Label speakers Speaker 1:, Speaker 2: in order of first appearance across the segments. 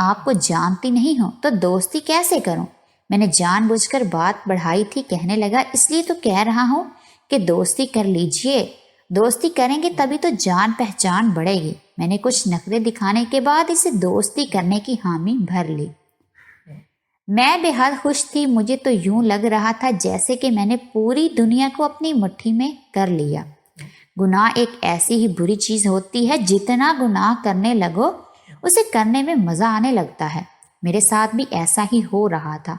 Speaker 1: آپ کو جانتی نہیں ہوں تو دوستی کیسے کروں؟ میں نے جان بوجھ کر بات بڑھائی تھی۔ کہنے لگا اس لیے تو کہہ رہا ہوں کہ دوستی کر لیجئے، دوستی کریں گے تبھی تو جان پہچان بڑھے گی۔ میں نے کچھ نخرے دکھانے کے بعد اسے دوستی کرنے کی حامی بھر لی۔ میں بے حد خوش تھی۔ مجھے تو یوں لگ رہا تھا جیسے کہ میں نے پوری دنیا کو اپنی مٹھی میں کر لیا۔ گناہ ایک ایسی ہی بری چیز ہوتی ہے، جتنا گناہ کرنے لگو اسے کرنے میں مزہ آنے لگتا ہے۔ میرے ساتھ بھی ایسا ہی ہو رہا تھا۔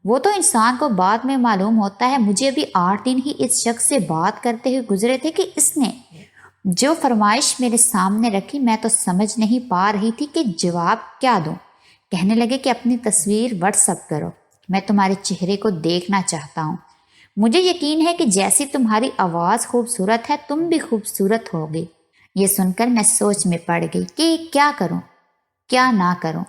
Speaker 1: وہ تو انسان کو بعد میں معلوم ہوتا ہے۔ مجھے ابھی 8 دن ہی اس شخص سے بات کرتے ہوئے گزرے تھے کہ اس نے جو فرمائش میرے سامنے رکھی، میں تو سمجھ نہیں پا رہی تھی کہ جواب کیا دوں۔ کہنے لگے کہ اپنی تصویر واٹس ایپ کرو، میں تمہارے چہرے کو دیکھنا چاہتا ہوں۔ مجھے یقین ہے کہ جیسی تمہاری آواز خوبصورت ہے تم بھی خوبصورت ہوگی۔ یہ سن کر میں سوچ میں پڑ گئی کہ کیا کروں کیا نہ کروں۔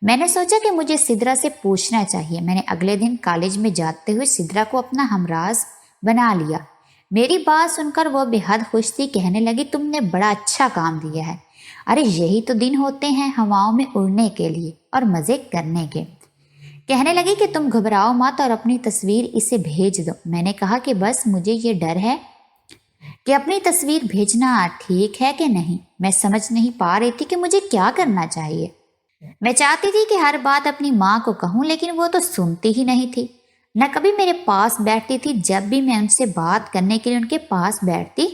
Speaker 1: میں نے سوچا کہ مجھے سدرا سے پوچھنا چاہیے۔ میں نے اگلے دن کالج میں جاتے ہوئے سدرا کو اپنا ہمراز بنا لیا۔ میری بات سن کر وہ بے حد خوش تھی۔ کہنے لگی تم نے بڑا اچھا کام دیا ہے۔ ارے یہی تو دن ہوتے ہیں ہواؤں میں اڑنے کے لیے اور مزے کرنے کے۔ کہنے لگی کہ تم گھبراؤ مت اور اپنی تصویر اسے بھیج دو۔ میں نے کہا کہ بس مجھے یہ ڈر ہے کہ اپنی تصویر بھیجنا ٹھیک ہے کہ نہیں۔ میں سمجھ نہیں پا رہی تھی کہ مجھے کیا کرنا چاہیے۔ میں چاہتی تھی کہ ہر بات اپنی ماں کو کہوں، لیکن وہ تو سنتی ہی نہیں تھی، نہ کبھی میرے پاس بیٹھتی تھی۔ جب بھی میں ان سے بات کرنے کے لیے ان کے پاس بیٹھتی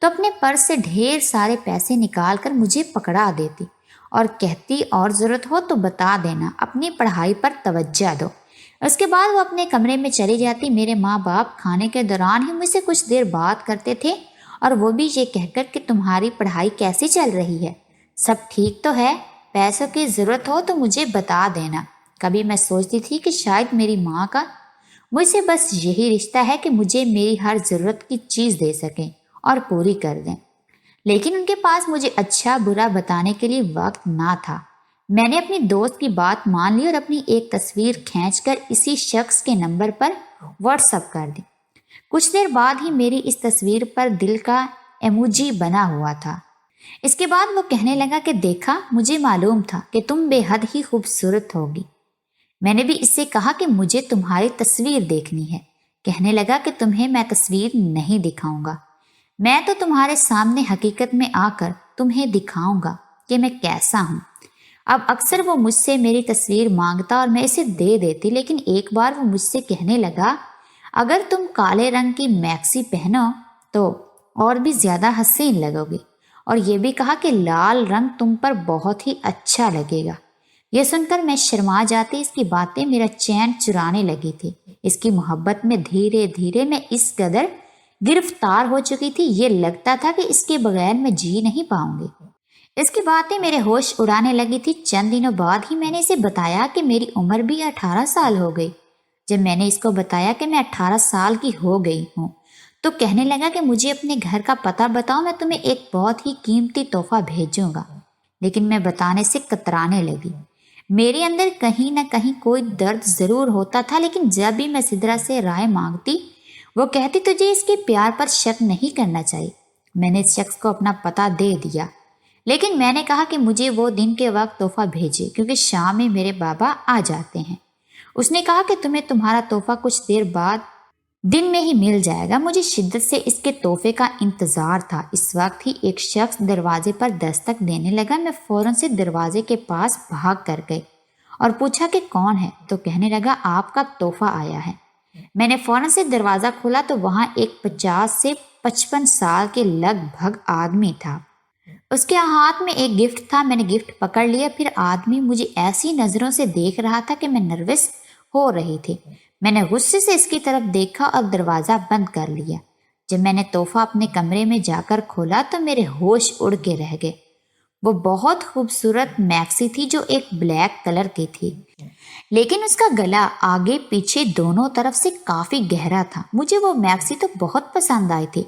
Speaker 1: تو اپنے پرس سے ڈھیر سارے پیسے نکال کر مجھے پکڑا دیتی اور کہتی اور ضرورت ہو تو بتا دینا، اپنی پڑھائی پر توجہ دو۔ اس کے بعد وہ اپنے کمرے میں چلی جاتی۔ میرے ماں باپ کھانے کے دوران ہی مجھ سے کچھ دیر بات کرتے تھے، اور وہ بھی یہ کہہ کر کہ تمہاری پڑھائی کیسی چل رہی ہے، سب ٹھیک تو ہے، پیسوں کی ضرورت ہو تو مجھے بتا دینا۔ کبھی میں سوچتی تھی کہ شاید میری ماں کا مجھ سے بس یہی رشتہ ہے کہ مجھے میری ہر ضرورت کی چیز دے سکیں اور پوری کر دیں، لیکن ان کے پاس مجھے اچھا برا بتانے کے لیے وقت نہ تھا۔ میں نے اپنی دوست کی بات مان لی اور اپنی ایک تصویر کھینچ کر اسی شخص کے نمبر پر واٹس ایپ کر دی۔ کچھ دیر بعد ہی میری اس تصویر پر دل کا ایموجی بنا ہوا تھا۔ اس کے بعد وہ کہنے لگا کہ دیکھا، مجھے معلوم تھا کہ تم بے حد ہی خوبصورت ہوگی۔ میں نے بھی اس سے کہا کہ مجھے تمہاری تصویر دیکھنی ہے۔ کہنے لگا کہ تمہیں میں تصویر نہیں دکھاؤں گا، میں تو تمہارے سامنے حقیقت میں آ کر تمہیں دکھاؤں گا کہ میں کیسا ہوں۔ اب اکثر وہ مجھ سے میری تصویر مانگتا اور میں اسے دے دیتی، لیکن ایک بار وہ مجھ سے کہنے لگا اگر تم کالے رنگ کی میکسی پہنو تو اور بھی زیادہ حسین لگو گی، اور یہ بھی کہا کہ لال رنگ تم پر بہت ہی اچھا لگے گا۔ یہ سن کر میں شرما جاتی۔ اس کی باتیں میرا چین چرانے لگی تھی۔ اس کی محبت میں دھیرے دھیرے میں اس قدر گرفتار ہو چکی تھی، یہ لگتا تھا کہ اس کے بغیر میں جی نہیں پاؤں گی۔ اس کی باتیں میرے ہوش اڑانے لگی تھی۔ چند دنوں بعد ہی میں نے اسے بتایا کہ میری عمر بھی 18 سال ہو گئی۔ جب میں نے اس کو بتایا کہ میں 18 سال کی ہو گئی ہوں تو کہنے لگا کہ مجھے اپنے گھر کا پتہ بتاؤ، میں تمہیں ایک بہت ہی قیمتی تحفہ بھیجوں گا۔ لیکن میں بتانے سے کترانے لگی۔ میرے اندر کہیں نہ کہیں کوئی درد ضرور ہوتا تھا، لیکن جب بھی میں سدرا سے رائے مانگتی وہ کہتی تجھے اس کے پیار پر شک نہیں کرنا چاہیے۔ میں نے اس شخص کو اپنا پتہ دے دیا، لیکن میں نے کہا کہ مجھے وہ دن کے وقت تحفہ بھیجے کیونکہ شام میں میرے بابا آ جاتے ہیں۔ اس نے کہا کہ تمہیں تمہارا تحفہ کچھ دیر بعد دن میں ہی مل جائے گا۔ مجھے شدت سے اس کے تحفے کا انتظار تھا۔ اس وقت ہی ایک شخص دروازے پر دستک دینے لگا۔ میں فوراً سے دروازے کے پاس بھاگ کر گئی اور پوچھا کہ کون ہے، تو کہنے لگا آپ کا تحفہ آیا ہے۔ میں نے فوراً سے دروازہ کھولا تو وہاں ایک 50 سے 55 سال کے لگ بھگ آدمی تھا۔ اس کے ہاتھ میں ایک گفٹ تھا۔ میں نے گفٹ پکڑ لیا، پھر آدمی مجھے ایسی نظروں سے دیکھ رہا تھا کہ میں نروس ہو رہی تھی۔ میں نے غصے سے اس کی طرف دیکھا اور دروازہ بند کر لیا۔ جب میں نے تحفہ اپنے کمرے میں جا کر کھولا تو میرے ہوش اڑ کے رہ گئے۔ وہ بہت خوبصورت میکسی تھی جو ایک بلیک کلر کی تھی، لیکن اس کا گلا آگے پیچھے دونوں طرف سے کافی گہرا تھا۔ مجھے وہ میکسی تو بہت پسند آئی تھی،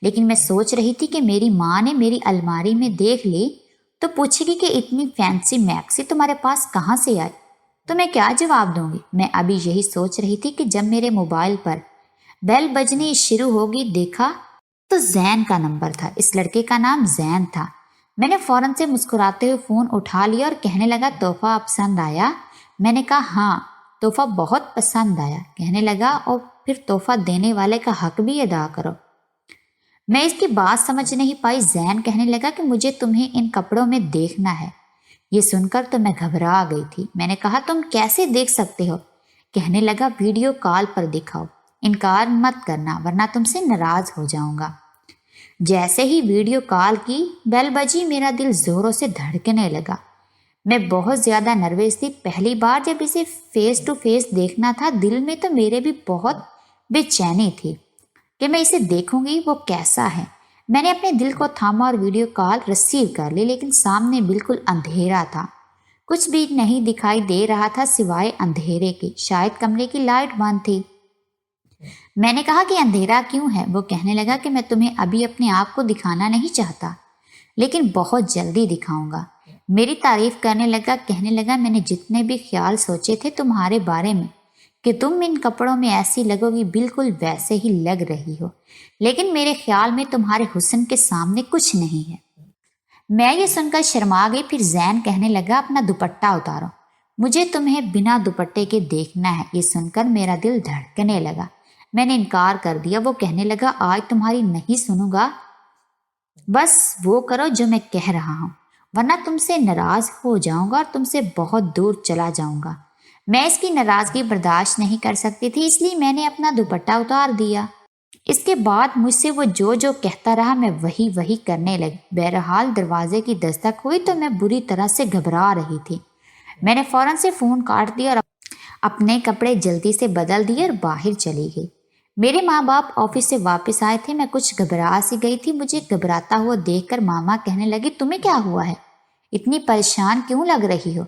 Speaker 1: لیکن میں سوچ رہی تھی کہ میری ماں نے میری الماری میں دیکھ لی تو پوچھے گی کہ اتنی فینسی میکسی تمہارے پاس کہاں سے آئی، تو میں کیا جواب دوں گی۔ میں ابھی یہی سوچ رہی تھی کہ جب میرے موبائل پر بیل بجنی شروع ہوگی، دیکھا تو زین کا نمبر تھا۔ اس لڑکے کا نام زین تھا۔ میں نے فوراً سے مسکراتے ہوئے فون اٹھا لیا اور کہنے لگا تحفہ پسند آیا؟ میں نے کہا ہاں تحفہ بہت پسند آیا۔ کہنے لگا اور پھر تحفہ دینے والے کا حق بھی ادا کرو۔ میں اس کی بات سمجھ نہیں پائی۔ زین کہنے لگا کہ مجھے تمہیں ان کپڑوں میں دیکھنا ہے۔ یہ سن کر تو میں گھبرا گئی تھی۔ میں نے کہا تم کیسے دیکھ سکتے ہو؟ کہنے لگا ویڈیو کال پر دکھاؤ، انکار مت کرنا ورنہ تم سے ناراض ہو جاؤں گا۔ جیسے ہی ویڈیو کال کی بیل بجی میرا دل زوروں سے دھڑکنے لگا۔ میں بہت زیادہ نروس تھی۔ پہلی بار جب اسے فیس ٹو فیس دیکھنا تھا، دل میں تو میرے بھی بہت بے چینی تھی کہ میں اسے دیکھوں گی وہ کیسا ہے۔ میں نے اپنے دل کو تھاما اور ویڈیو کال ریسیو کر لی، لیکن سامنے بالکل اندھیرا تھا۔ کچھ بھی نہیں دکھائی دے رہا تھا سوائے اندھیرے کے۔ شاید کمرے کی لائٹ بند تھی۔ میں نے کہا کہ اندھیرا کیوں ہے؟ وہ کہنے لگا کہ میں تمہیں ابھی اپنے آپ کو دکھانا نہیں چاہتا، لیکن بہت جلدی دکھاؤں گا۔ میری تعریف کرنے لگا، کہنے لگا میں نے جتنے بھی خیال سوچے تھے تمہارے بارے میں کہ تم ان کپڑوں میں ایسی لگو گی، بالکل ویسے ہی لگ رہی ہو، لیکن میرے خیال میں تمہارے حسن کے سامنے کچھ نہیں ہے۔ میں یہ سن کر شرما گئی۔ پھر زین کہنے لگا اپنا دوپٹہ اتارو، مجھے تمہیں بنا دوپٹے کے دیکھنا ہے۔ یہ سن کر میرا دل دھڑکنے لگا۔ میں نے انکار کر دیا۔ وہ کہنے لگا آج تمہاری نہیں سنوں گا، بس وہ کرو جو میں کہہ رہا ہوں، ورنہ تم سے ناراض ہو جاؤں گا اور تم سے بہت دور چلا جاؤں گا۔ میں اس کی ناراضگی برداشت نہیں کر سکتی تھی، اس لیے میں نے اپنا دوپٹہ اتار دیا۔ اس کے بعد مجھ سے وہ جو کہتا رہا میں وہی کرنے لگی۔ بہرحال دروازے کی دستک ہوئی تو میں بری طرح سے گھبرا رہی تھی۔ میں نے فوراً سے فون کاٹ دیا اور اپنے کپڑے جلدی سے بدل دیے اور باہر چلی گئی۔ میرے ماں باپ آفس سے واپس آئے تھے۔ میں کچھ گھبرا سی گئی تھی۔ مجھے گھبراتا ہوا دیکھ کر ماما کہنے لگی تمہیں کیا ہوا ہے؟ اتنی پریشان کیوں لگ رہی ہو؟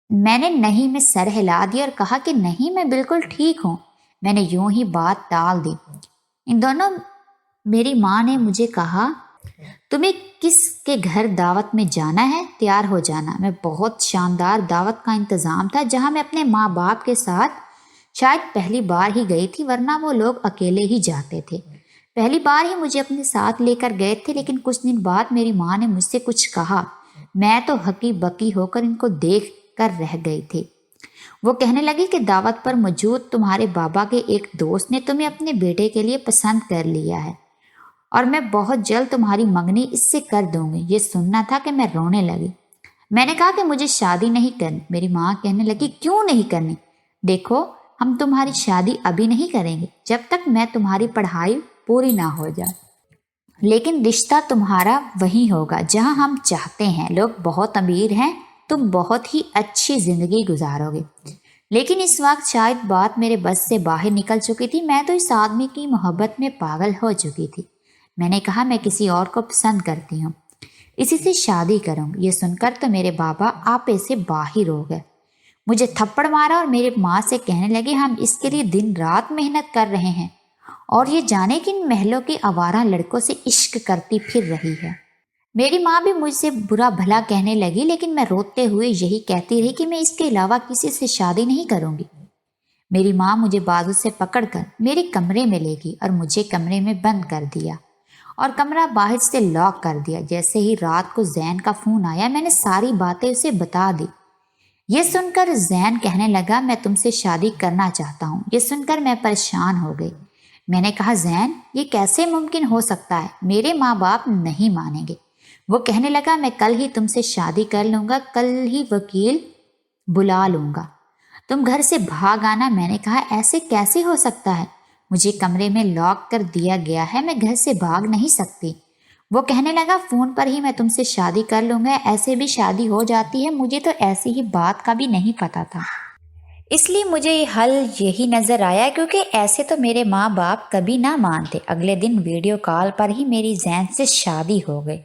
Speaker 1: میں نے نہیں میں سر ہلا دیا اور کہا کہ نہیں میں بالکل ٹھیک ہوں۔ میں نے یوں ہی بات ٹال دی۔ ان دونوں میری ماں نے مجھے کہا تمہیں کس کے گھر دعوت میں جانا ہے؟ تیار ہو جانا۔ میں بہت شاندار دعوت کا انتظام تھا جہاں میں اپنے ماں باپ کے ساتھ شاید پہلی بار ہی گئی تھی، ورنہ وہ لوگ اکیلے ہی جاتے تھے۔ پہلی بار ہی مجھے اپنے ساتھ لے کر گئے تھے، لیکن کچھ دن بعد میری ماں نے مجھ سے کچھ کہا۔ میں تو ہکی بکی ہو کر ان کو دیکھ کر رہ گئی تھی۔ وہ کہنے لگی کہ دعوت پر موجود تمہارے بابا کے ایک دوست نے تمہیں اپنے بیٹے کے لیے پسند کر لیا ہے اور میں بہت جلد تمہاری منگنی اس سے کر دوں گی۔ یہ سننا تھا کہ میں رونے لگی۔ میں نے کہا کہ مجھے شادی نہیں کرنی۔ میری ماں کہنے لگی کیوں نہیں کرنی؟ دیکھو ہم تمہاری شادی ابھی نہیں کریں گے جب تک میں تمہاری پڑھائی پوری نہ ہو جائے، لیکن رشتہ تمہارا وہی ہوگا جہاں ہم چاہتے ہیں۔ لوگ بہت امیر ہیں، تم بہت ہی اچھی زندگی گزارو گے۔ لیکن اس وقت شاید بات میرے بس سے باہر نکل چکی تھی۔ میں تو اس آدمی کی محبت میں پاگل ہو چکی تھی۔ میں نے کہا میں کسی اور کو پسند کرتی ہوں، اسی سے شادی کروں گی۔ یہ سن کر تو میرے بابا آپے سے باہر ہو گئے، مجھے تھپڑ مارا اور میرے ماں سے کہنے لگے ہم اس کے لیے دن رات محنت کر رہے ہیں اور یہ جانے کہ ان محلوں کے آوارہ لڑکوں سے عشق کرتی پھر رہی ہے۔ میری ماں بھی مجھ سے برا بھلا کہنے لگی، لیکن میں روتے ہوئے یہی کہتی رہی کہ میں اس کے علاوہ کسی سے شادی نہیں کروں گی۔ میری ماں مجھے بازو سے پکڑ کر میرے کمرے میں لے گئی اور مجھے کمرے میں بند کر دیا اور کمرہ باہر سے لاک کر دیا۔ جیسے ہی رات کو زین کا فون آیا میں نے ساری باتیں اسے بتا دی۔ یہ سن کر زین کہنے لگا میں تم سے شادی کرنا چاہتا ہوں۔ یہ سن کر میں پریشان ہو گئی۔ میں نے کہا زین یہ کیسے ممکن ہو سکتا ہے؟ میرے ماں باپ نہیں مانیں گے۔ وہ کہنے لگا میں کل ہی تم سے شادی کر لوں گا، کل ہی وکیل بلا لوں گا، تم گھر سے بھاگ آنا۔ میں نے کہا ایسے کیسے ہو سکتا ہے؟ مجھے کمرے میں لاک کر دیا گیا ہے، میں گھر سے بھاگ نہیں سکتی۔ وہ کہنے لگا فون پر ہی میں تم سے شادی کر لوں گا، ایسے بھی شادی ہو جاتی ہے، مجھے تو ایسی ہی بات کا بھی نہیں پتا تھا، اس لیے مجھے یہ حل یہی نظر آیا، کیونکہ ایسے تو میرے ماں باپ کبھی نہ مانتے۔ اگلے دن ویڈیو کال پر ہی میری زین سے شادی ہو گئی،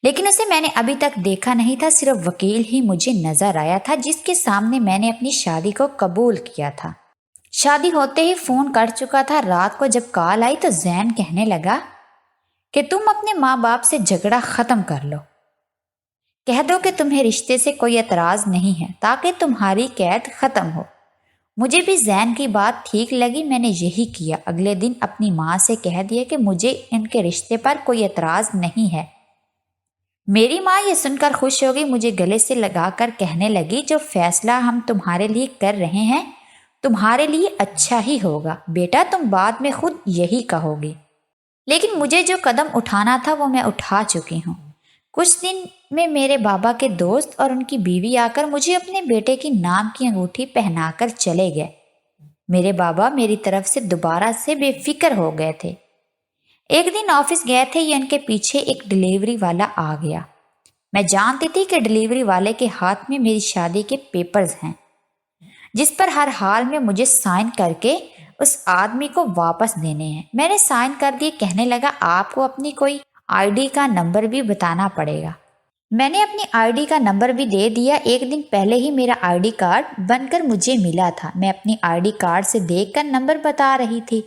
Speaker 1: لیکن اسے میں نے ابھی تک دیکھا نہیں تھا، صرف وکیل ہی مجھے نظر آیا تھا جس کے سامنے میں نے اپنی شادی کو قبول کیا تھا۔ شادی ہوتے ہی فون کٹ چکا تھا۔ رات کو جب کال آئی تو زین کہنے لگا کہ تم اپنے ماں باپ سے جھگڑا ختم کر لو، کہہ دو کہ تمہیں رشتے سے کوئی اعتراض نہیں ہے تاکہ تمہاری قید ختم ہو۔ مجھے بھی زین کی بات ٹھیک لگی، میں نے یہی کیا۔ اگلے دن اپنی ماں سے کہہ دیا کہ مجھے ان کے رشتے پر کوئی اعتراض نہیں ہے، میری ماں یہ سن کر خوش ہو گئی، مجھے گلے سے لگا کر کہنے لگی جو فیصلہ ہم تمہارے لیے کر رہے ہیں تمہارے لیے اچھا ہی ہوگا بیٹا، تم بعد میں خود یہی کہو گی۔ لیکن مجھے جو قدم اٹھانا تھا وہ میں اٹھا چکی ہوں۔ کچھ دن میں میرے بابا کے دوست اور ان کی بیوی آ کر مجھے اپنے بیٹے کی نام کی انگوٹھی پہنا کر چلے گئے۔ میرے بابا میری طرف سے دوبارہ سے بے فکر ہو گئے تھے۔ ایک دن آفس گئے تھے، ان کے پیچھے ایک ڈلیوری والا آ گیا۔ میں جانتی تھی کہ ڈلیوری والے کے ہاتھ میں میری شادی کے پیپرز ہیں، جس پر ہر حال میں مجھے سائن کر کے اس آدمی کو واپس دینے ہیں۔ میں نے سائن کر دیے۔ کہنے لگا آپ کو اپنی کوئی آئی ڈی کا نمبر بھی بتانا پڑے گا۔ میں نے اپنی آئی ڈی کا نمبر بھی دے دیا۔ ایک دن پہلے ہی میرا آئی ڈی کارڈ بن کر مجھے ملا تھا۔ میں اپنی آئی ڈی کارڈ سے دیکھ کر نمبر بتا رہی تھی۔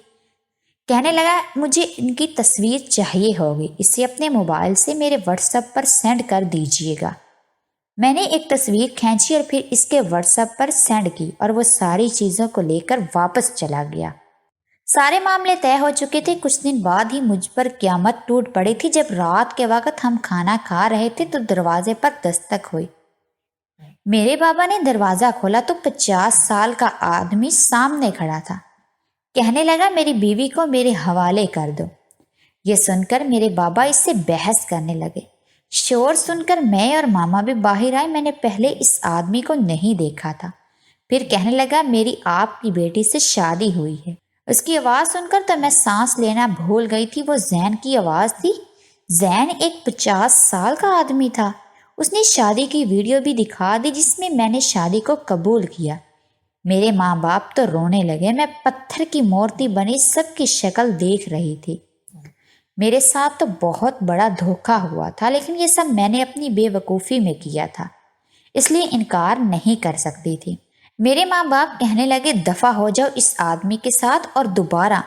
Speaker 1: کہنے لگا مجھے ان کی تصویر چاہیے ہوگی، اسے اپنے موبائل سے میرے واٹس ایپ پر سینڈ کر دیجیے گا۔ میں نے ایک تصویر کھینچی اور پھر اس کے واٹس ایپ پر سینڈ کی اور وہ ساری چیزوں کو لے کر واپس چلا گیا۔ سارے معاملے طے ہو چکے تھے۔ کچھ دن بعد ہی مجھ پر قیامت ٹوٹ پڑی تھی۔ جب رات کے وقت ہم کھانا کھا رہے تھے تو دروازے پر دستک ہوئی۔ میرے بابا نے دروازہ کھولا تو 50 سال کا آدمی سامنے کھڑا تھا۔ کہنے لگا میری بیوی کو میرے حوالے کر دو۔ یہ سن کر میرے بابا اس سے بحث کرنے لگے۔ شور سن کر میں اور ماما بھی باہر آئے۔ میں نے پہلے اس آدمی کو نہیں دیکھا تھا۔ پھر کہنے لگا میری آپ کی بیٹی سے شادی ہوئی ہے۔ اس کی آواز سن کر تو میں سانس لینا بھول گئی تھی۔ وہ زین کی آواز تھی۔ زین ایک 50 سال کا آدمی تھا۔ اس نے شادی کی ویڈیو بھی دکھا دی جس میں میں نے شادی کو قبول کیا۔ میرے ماں باپ تو رونے لگے۔ میں پتھر کی مورتی بنی سب کی شکل دیکھ رہی تھی۔ میرے ساتھ تو بہت بڑا دھوکہ ہوا تھا، لیکن یہ سب میں نے اپنی بے وقوفی میں کیا تھا، اس لیے انکار نہیں کر سکتی تھی۔ میرے ماں باپ کہنے لگے دفع ہو جاؤ اس آدمی کے ساتھ اور دوبارہ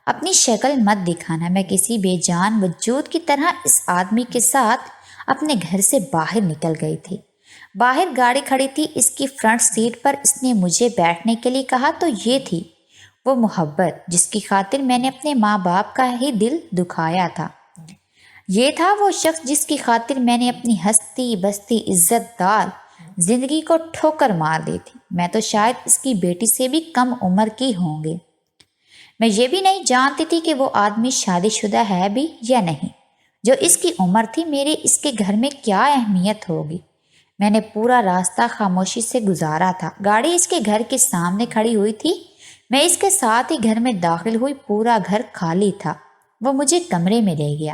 Speaker 1: اپنی شکل مت دکھانا۔ میں کسی بے جان وجود کی طرح اس آدمی کے ساتھ اپنے گھر سے باہر نکل گئی تھی۔ باہر گاڑی کھڑی تھی، اس کی فرنٹ سیٹ پر اس نے مجھے بیٹھنے کے لیے کہا تو یہ تھی وہ محبت جس کی خاطر میں نے اپنے ماں باپ کا ہی دل دکھایا تھا۔ یہ تھا وہ شخص جس کی خاطر میں نے اپنی ہستی بستی عزت دار زندگی کو ٹھوکر مار دی تھی۔ میں تو شاید اس کی بیٹی سے بھی کم عمر کی ہوں گے۔ میں یہ بھی نہیں جانتی تھی کہ وہ آدمی شادی شدہ ہے بھی یا نہیں۔ جو اس کی عمر تھی میری اس کے گھر میں کیا اہمیت ہوگی۔ میں نے پورا راستہ خاموشی سے گزارا تھا۔ گاڑی اس کے گھر کے سامنے کھڑی ہوئی تھی۔ میں اس کے ساتھ ہی گھر میں داخل ہوئی۔ پورا گھر خالی تھا۔ وہ مجھے کمرے میں لے گیا۔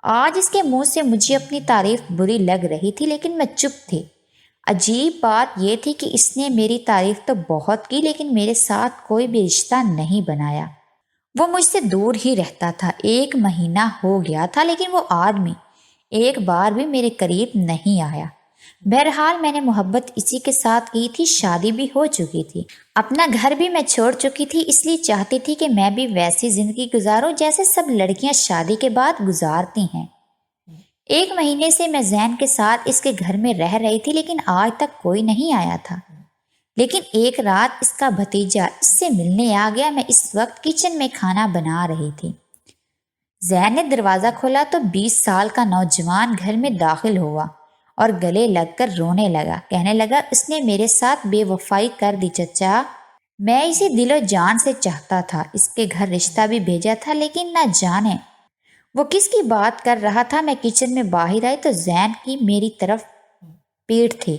Speaker 1: آج اس کے منہ سے مجھے اپنی تعریف بری لگ رہی تھی، لیکن میں چپ تھی۔ عجیب بات یہ تھی کہ اس نے میری تعریف تو بہت کی، لیکن میرے ساتھ کوئی بھی رشتہ نہیں بنایا۔ وہ مجھ سے دور ہی رہتا تھا۔ 1 مہینہ ہو گیا تھا، لیکن وہ آدمی ایک بار بھی میرے قریب نہیں آیا۔ بہرحال میں نے محبت اسی کے ساتھ کی تھی، شادی بھی ہو چکی تھی، اپنا گھر بھی میں چھوڑ چکی تھی، اس لیے چاہتی تھی کہ میں بھی ویسی زندگی گزاروں جیسے سب لڑکیاں شادی کے بعد گزارتی ہیں۔ 1 مہینے سے میں زین کے ساتھ اس کے گھر میں رہ رہی تھی، لیکن آج تک کوئی نہیں آیا تھا۔ لیکن ایک رات اس کا بھتیجا اس سے ملنے آ گیا۔ میں اس وقت کچن میں کھانا بنا رہی تھی۔ زین نے دروازہ کھولا تو 20 سال کا نوجوان گھر میں داخل ہوا اور گلے لگ کر رونے لگا۔ کہنے لگا اس نے میرے ساتھ بے وفائی کر دی چچا۔ میں اسے دل و جان سے چاہتا تھا، اس کے گھر رشتہ بھی بھیجا تھا، لیکن نہ جانے وہ کس کی بات کر رہا تھا۔ میں کچن میں باہر آئی تو زین کی میری طرف پیٹھ تھی۔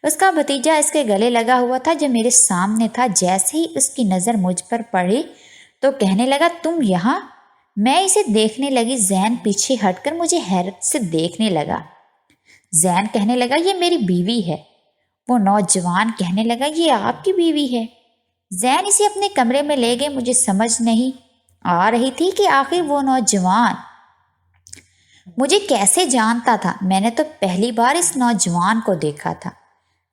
Speaker 1: اس کا بھتیجا اس کے گلے لگا ہوا تھا جو میرے سامنے تھا۔ جیسے ہی اس کی نظر مجھ پر پڑی تو کہنے لگا تم یہاں؟ میں اسے دیکھنے لگی۔ زین پیچھے ہٹ کر مجھے حیرت سے دیکھنے لگا۔ زین کہنے لگا یہ میری بیوی ہے۔ وہ نوجوان کہنے لگا یہ آپ کی بیوی ہے۔ زین اسے اپنے کمرے میں لے گئے۔ مجھے سمجھ نہیں آ رہی تھی کہ آخر وہ نوجوان مجھے کیسے جانتا تھا۔ میں نے تو پہلی بار اس نوجوان کو دیکھا تھا۔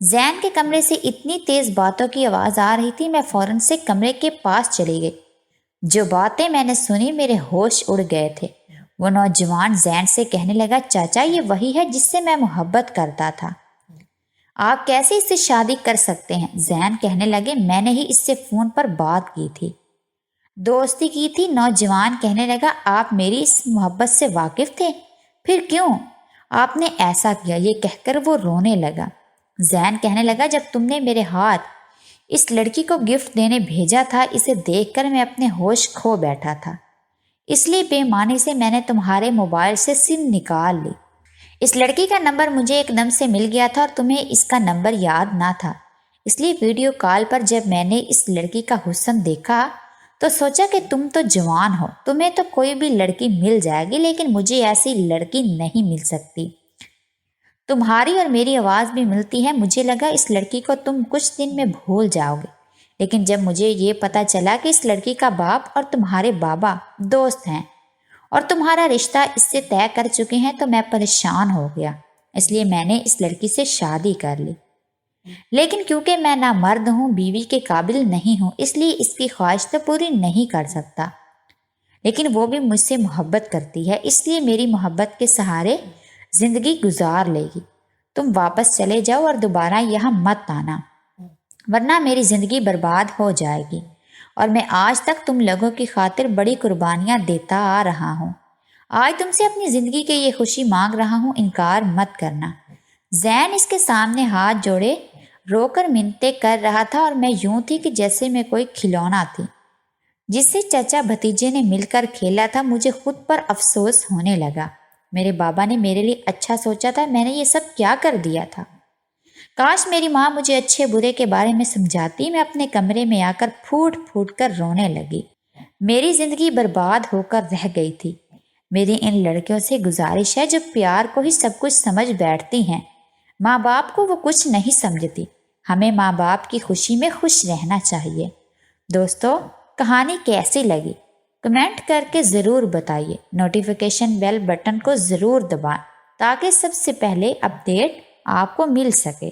Speaker 1: زین کے کمرے سے اتنی تیز باتوں کی آواز آ رہی تھی، میں فوراً سے کمرے کے پاس چلی گئی۔ جو باتیں میں نے سنی میرے ہوش اڑ گئے تھے۔ وہ نوجوان زین سے کہنے لگا چاچا یہ وہی ہے جس سے میں محبت کرتا تھا، آپ کیسے اس سے شادی کر سکتے ہیں؟ زین کہنے لگے میں نے ہی اس سے فون پر بات کی تھی، دوستی کی تھی۔ نوجوان کہنے لگا آپ میری اس محبت سے واقف تھے؟ پھر کیوں آپ نے ایسا کیا، یہ کہہ کر وہ رونے لگا۔ زین کہنے لگا، جب تم نے میرے ہاتھ اس لڑکی کو گفٹ دینے بھیجا تھا، اسے دیکھ کر میں اپنے ہوش کھو بیٹھا تھا، اس لیے بے معنی سے میں نے تمہارے موبائل سے سم نکال لی۔ اس لڑکی کا نمبر مجھے ایک دم سے مل گیا تھا اور تمہیں اس کا نمبر یاد نہ تھا، اس لیے ویڈیو کال پر جب میں نے اس لڑکی کا حسن دیکھا تو سوچا کہ تم تو جوان ہو، تمہیں تو کوئی بھی لڑکی مل جائے گی، لیکن مجھے ایسی لڑکی نہیں مل سکتی۔ تمہاری اور میری آواز بھی ملتی ہے، مجھے لگا اس لڑکی کو تم کچھ دن میں بھول جاؤ گے، لیکن جب مجھے یہ پتا چلا کہ اس لڑکی کا باپ اور تمہارے بابا دوست ہیں اور تمہارا رشتہ اس سے طے کر چکے ہیں تو میں پریشان ہو گیا، اس لیے میں نے اس لڑکی سے شادی کر لی۔ لیکن کیونکہ میں نہ مرد ہوں، بیوی کے قابل نہیں ہوں، اس لیے اس کی خواہش تو پوری نہیں کر سکتا، لیکن وہ بھی مجھ سے محبت کرتی ہے، اس لیے میری محبت کے سہارے زندگی گزار لے گی۔ تم واپس چلے جاؤ اور دوبارہ یہاں مت آنا، ورنہ میری زندگی برباد ہو جائے گی، اور میں آج تک تم لوگوں کی خاطر بڑی قربانیاں دیتا آ رہا ہوں۔ آج تم سے اپنی زندگی کے یہ خوشی مانگ رہا ہوں، انکار مت کرنا۔ زین اس کے سامنے ہاتھ جوڑے رو کر منتیں کر رہا تھا، اور میں یوں تھی کہ جیسے میں کوئی کھلونا تھی جس سے چچا بھتیجے نے مل کر کھیلا تھا۔ مجھے خود پر افسوس ہونے لگا، میرے بابا نے میرے لیے اچھا سوچا تھا، میں نے یہ سب کیا کر دیا تھا؟ کاش میری ماں مجھے اچھے برے کے بارے میں سمجھاتی۔ میں اپنے کمرے میں آ کر پھوٹ پھوٹ کر رونے لگی، میری زندگی برباد ہو کر رہ گئی تھی۔ میری ان لڑکیوں سے گزارش ہے جو پیار کو ہی سب کچھ سمجھ بیٹھتی ہیں، ماں باپ کو وہ کچھ نہیں سمجھتی۔ ہمیں ماں باپ کی خوشی میں خوش رہنا چاہیے۔ دوستو، کہانی کیسی لگی کمنٹ کر کے ضرور بتائیے، نوٹیفیکیشن بیل بٹن کو ضرور دبائیں تاکہ سب سے پہلے اپڈیٹ آپ کو مل سکے۔